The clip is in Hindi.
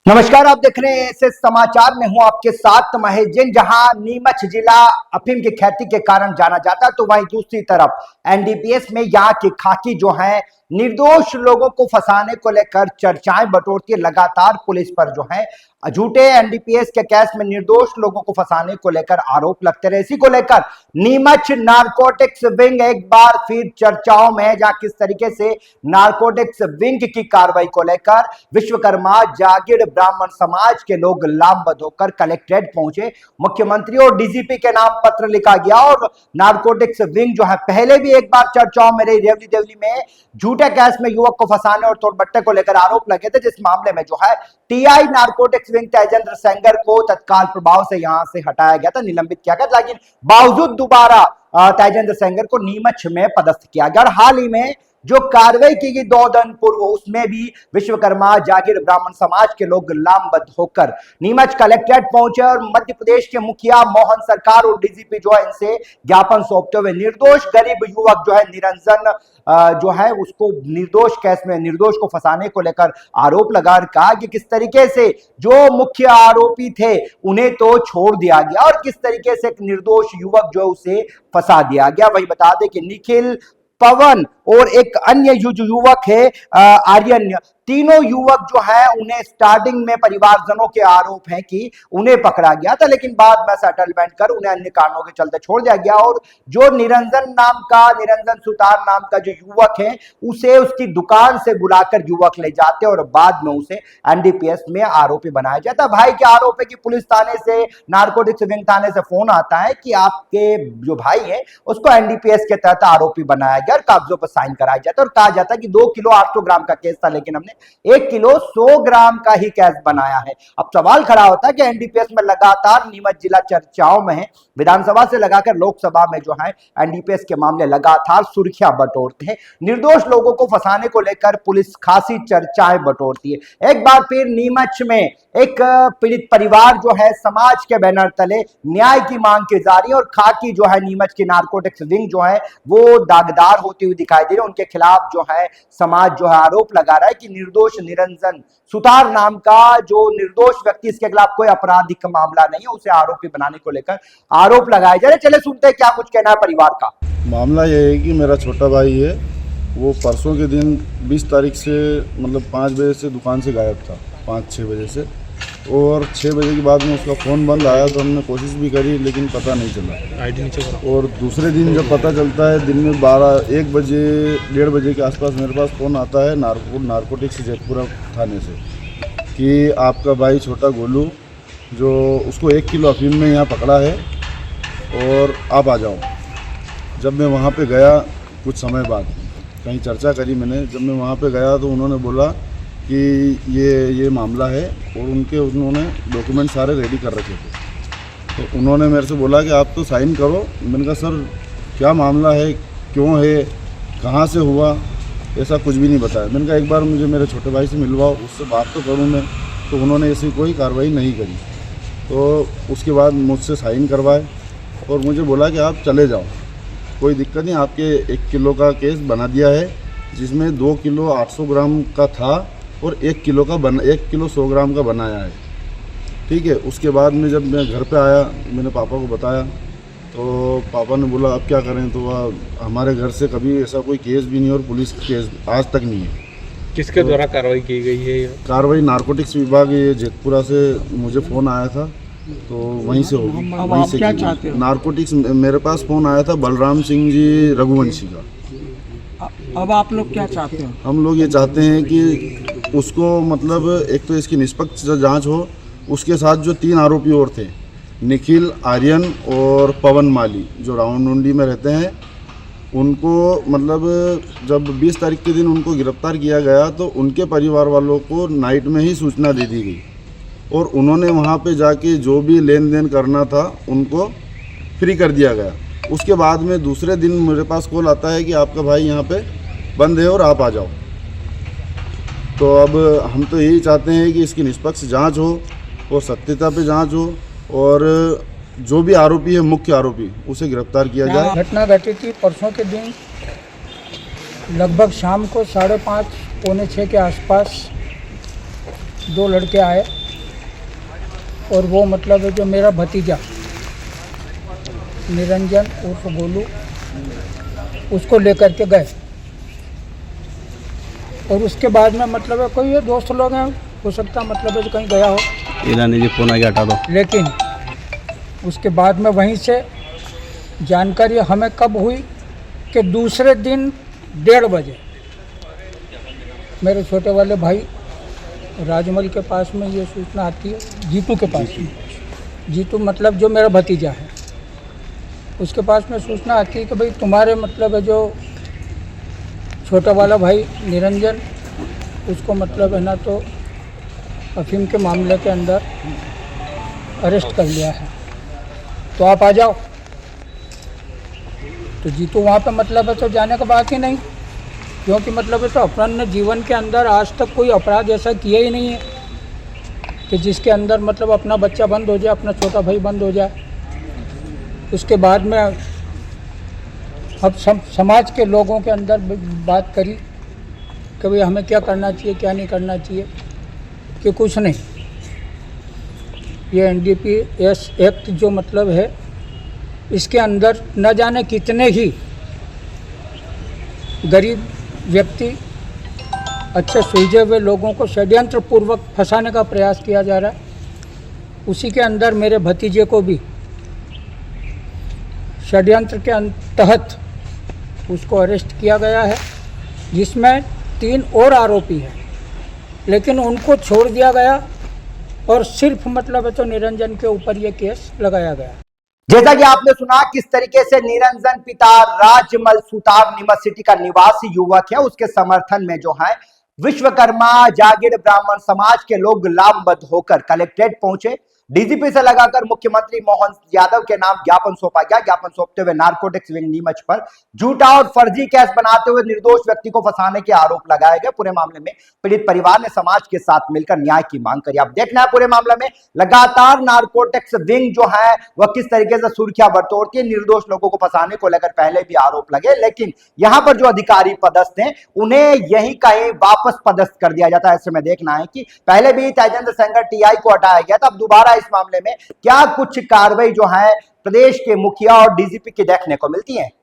नमस्कार, आप देख रहे हैं ऐसे समाचार में हूं आपके साथ महेश जैन। जहां नीमच जिला अफीम की खेती के कारण जाना जाता है, तो वहीं दूसरी तरफ एनडीपीएस में यहाँ की खाकी जो है निर्दोष लोगों को फंसाने को लेकर चर्चाएं बटोरती है। लगातार पुलिस पर जो है झूठे एनडीपीएस के केस में निर्दोष लोगों को फंसाने को लेकर आरोप लगते रहे। इसी को लेकर नीमच नारकोटिक्स विंग एक बार फिर चर्चाओं में है, जहां किस तरीके से नारकोटिक्स विंग की कार्रवाई को लेकर विश्वकर्मा जागीर ब्राह्मण समाज के लोग लामबंद होकर कलेक्ट्रेट पहुंचे। मुख्यमंत्री और डीजीपी के नाम पत्र लिखा गया और नारकोटिक्स विंग जो है पहले भी एक बार चर्चाओं में रही। रेवड़ी देवली में झूठे केस में युवक को फंसाने और तोड़बट्टे को लेकर आरोप लगे थे, जिस मामले में जो है TI narcotics wing Tejendra Sengar को तत्काल प्रभाव से यहां से हटाया गया था, निलंबित किया गया, लेकिन बावजूद दोबारा तेजेंद्र सेंगर को नीमच में पदस्थ किया गया। और हाल ही में जो कार्रवाई की गई 2 दिन पूर्व, उसमें भी विश्वकर्मा जागीर ब्राह्मण समाज के लोग लामबंद होकर नीमच कलेक्ट्रेट पहुंचे और मध्य प्रदेश के मुखिया मोहन सरकार और डीजीपी जो है इनसे ज्ञापन सौंपते हुए निर्दोष गरीब युवक जो है निरंजन जो है उसको निर्दोष केस में निर्दोष को फंसाने को लेकर आरोप लगा, कहा कि किस तरीके से जो मुख्य आरोपी थे उन्हें तो छोड़ दिया गया और किस तरीके से एक निर्दोष युवक जो उसे फंसा दिया गया। वही बता दें कि निखिल, पवन और एक अन्य युवक है आर्यन, तीनों युवक जो है उन्हें स्टार्टिंग में परिवारजनों के आरोप हैं कि उन्हें पकड़ा गया था, लेकिन बाद में सेटलमेंट कर उन्हें अन्य कारणों के चलते छोड़ दिया गया। और जो निरंजन सुतार नाम का जो युवक है उसे उसकी दुकान से बुलाकर युवक ले जाते और बाद में उसे एनडीपीएस में आरोपी बनाया जाता। भाई के आरोप है कि पुलिस थाने से, नारकोटिक्स विंग थाने से फोन आता है कि आपके जो भाई है उसको एनडीपीएस के तहत आरोपी बनाया गया और कागजों पर साइन कराया जाता है और कहा जाता है कि 2 किलो 800 ग्राम का केस था, लेकिन हमने 1 किलो 100 ग्राम का ही केस बनाया है। अब सवाल खड़ा होता है कि एनडीपीएस में लगातार नीमच जिला चर्चाओं में है, विधानसभा से लगाकर लोकसभा में जो है एनडीपीएस के मामले लगातार सुर्खियां बटोरते हैं। निर्दोष लोगों को फंसाने को लेकर पुलिस खासी चर्चाएं बटोरती है। एक बार फिर नीमच में एक पीड़ित परिवार जो है समाज के बैनर तले न्याय की मांग की जा रही है और खाकी जो है नीमच की नारकोटिक्स विंग जो है वो दागदार होती हुई दिखाई दे रही है। उनके खिलाफ जो है समाज जो है आरोप लगा रहा है कि निर्दोष निरंजन सुतार नाम का जो निर्दोष व्यक्ति, इसके खिलाफ कोई आपराधिक मामला नहीं है, उसे आरोपी बनाने को लेकर आरोप लगाए जा रहे। चले सुनते हैं क्या कुछ कहना है परिवार का। मामला यह है कि मेरा छोटा भाई है, वो परसों के दिन 20 तारीख से मतलब 5 बजे से दुकान से गायब था, 5-6 बजे से, और 6 बजे के बाद में उसका फ़ोन बंद आया तो हमने कोशिश भी करी लेकिन पता नहीं चला। आईडी नहीं चला। और दूसरे दिन जब पता चलता है दिन में 1 बजे 1:30 बजे के आसपास मेरे पास फ़ोन आता है नारकोटिक्स जयपुरा थाने से कि आपका भाई छोटा गोलू जो उसको 1 किलो अफीम में यहाँ पकड़ा है और आप आ जाओ। जब मैं वहाँ पे गया कुछ समय बाद, कहीं चर्चा करी मैंने, जब मैं वहाँ पे गया तो उन्होंने बोला कि ये मामला है और उन्होंने डॉक्यूमेंट सारे रेडी कर रखे थे। तो उन्होंने मेरे से बोला कि आप तो साइन करो। मैंने कहा सर क्या मामला है, क्यों है, कहाँ से हुआ, ऐसा कुछ भी नहीं बताया। मैंने कहा एक बार मुझे मेरे छोटे भाई से मिलवाओ, उससे बात तो करूँ मैं। तो उन्होंने ऐसी कोई कार्रवाई नहीं करी। तो उसके बाद मुझसे साइन करवाए और मुझे बोला कि आप चले जाओ, कोई दिक्कत नहीं, आपके 1 किलो का केस बना दिया है, जिसमें 2 किलो 800 ग्राम का था और 1 किलो 100 ग्राम का बनाया है। ठीक है। उसके बाद में जब मैं घर पे आया, मैंने पापा को बताया तो पापा ने बोला अब क्या करें। तो हमारे घर से कभी ऐसा कोई केस भी नहीं और पुलिस केस आज तक नहीं है। किसके द्वारा कार्रवाई की गई है? कार्रवाई नारकोटिक्स विभाग ये जयपुरा से मुझे फ़ोन आया था तो वहीं से होगी। वहीं से क्या चाहते हो? नारकोटिक्स मेरे पास फ़ोन आया था बलराम सिंह जी रघुवंशी का। अब आप लोग क्या चाहते हो? हम लोग ये चाहते हैं कि उसको मतलब एक तो इसकी निष्पक्ष जांच हो, उसके साथ जो 3 आरोपी और थे, निखिल, आर्यन और पवन माली जो रावणडुंडी में रहते हैं, उनको मतलब जब 20 तारीख के दिन उनको गिरफ्तार किया गया तो उनके परिवार वालों को नाइट में ही सूचना दे दी गई और उन्होंने वहाँ पे जाके जो भी लेन देन करना था उनको फ्री कर दिया गया। उसके बाद में दूसरे दिन मेरे पास कॉल आता है कि आपका भाई यहाँ पे बंद है और आप आ जाओ। तो अब हम तो यही चाहते हैं कि इसकी निष्पक्ष जांच हो और सत्यता पे जांच हो और जो भी आरोपी है, मुख्य आरोपी, उसे गिरफ्तार किया जाए। घटना घटी थी परसों के दिन लगभग शाम को 5:30 पौने 6 के आसपास 2 लड़के आए और वो मतलब है जो मेरा भतीजा निरंजन उर्फ गोलू, उसको लेकर के गए। और उसके बाद में मतलब है कोई ये दोस्त लोग हैं, हो सकता मतलब है जो कहीं गया हो, ईरानी जी फोन आगे हटा दो। लेकिन उसके बाद में वहीं से जानकारी हमें कब हुई कि दूसरे दिन 1:30 बजे मेरे छोटे वाले भाई राजमल के पास में ये सूचना आती है, जीतू के पास में, जीतू मतलब जो मेरा भतीजा है, उसके पास में सूचना आती है कि भाई तुम्हारे मतलब है जो छोटा वाला भाई निरंजन, उसको मतलब है ना तो अफीम के मामले के अंदर अरेस्ट कर लिया है, तो आप आ जाओ। तो जीतू वहाँ पे मतलब है तो जाने का बात ही नहीं, क्योंकि मतलब है तो अपने जीवन के अंदर आज तक कोई अपराध ऐसा किया ही नहीं है कि जिसके अंदर मतलब अपना बच्चा बंद हो जाए, अपना छोटा भाई बंद हो जाए। उसके बाद में अब समाज के लोगों के अंदर बात करी कि भाई हमें क्या करना चाहिए, क्या नहीं करना चाहिए, कि कुछ नहीं, ये NDPS एक्ट जो मतलब है इसके अंदर न जाने कितने ही गरीब व्यक्ति, अच्छे सुलझे हुए लोगों को षड्यंत्र पूर्वक फंसाने का प्रयास किया जा रहा है। उसी के अंदर मेरे भतीजे को भी षड्यंत्र के तहत उसको अरेस्ट किया गया है, जिसमें 3 और आरोपी हैं, लेकिन उनको छोड़ दिया गया और सिर्फ मतलब है तो निरंजन के ऊपर ये केस लगाया गया। जैसा कि आपने सुना किस तरीके से निरंजन पिता राजमल सुतार नीमच सिटी का निवासी युवक है, उसके समर्थन में जो है विश्वकर्मा जागीर ब्राह्मण समाज के लोग लामबंद होकर कलेक्ट्रेट पहुंचे। डीजीपी से लगाकर मुख्यमंत्री मोहन यादव के नाम ज्ञापन सौंपा गया। ज्ञापन सौंपते हुए नारकोटिक्स विंग नीमच पर झूठा और फर्जी केस बनाते हुए निर्दोष व्यक्ति को फंसाने के आरोप लगाए गए। पूरे मामले में पीड़ित परिवार ने समाज के साथ मिलकर न्याय की मांग करी। अब देखना है पूरे मामले में लगातार नारकोटिक्स विंग जो है वह किस तरीके से सुर्खियां बटोरती है। निर्दोष लोगों को फंसाने को लेकर पहले भी आरोप लगे, लेकिन यहां पर जो अधिकारी पदस्थ हैं उन्हें यही कहीं वापस पदस्थ कर दिया जाता है। ऐसे में देखना है कि पहले भी तेजेंद्र सेंगर TI को हटाया गया था, अब दोबारा इस मामले में क्या कुछ कार्रवाई जो है प्रदेश के मुखिया और DGP की देखने को मिलती है।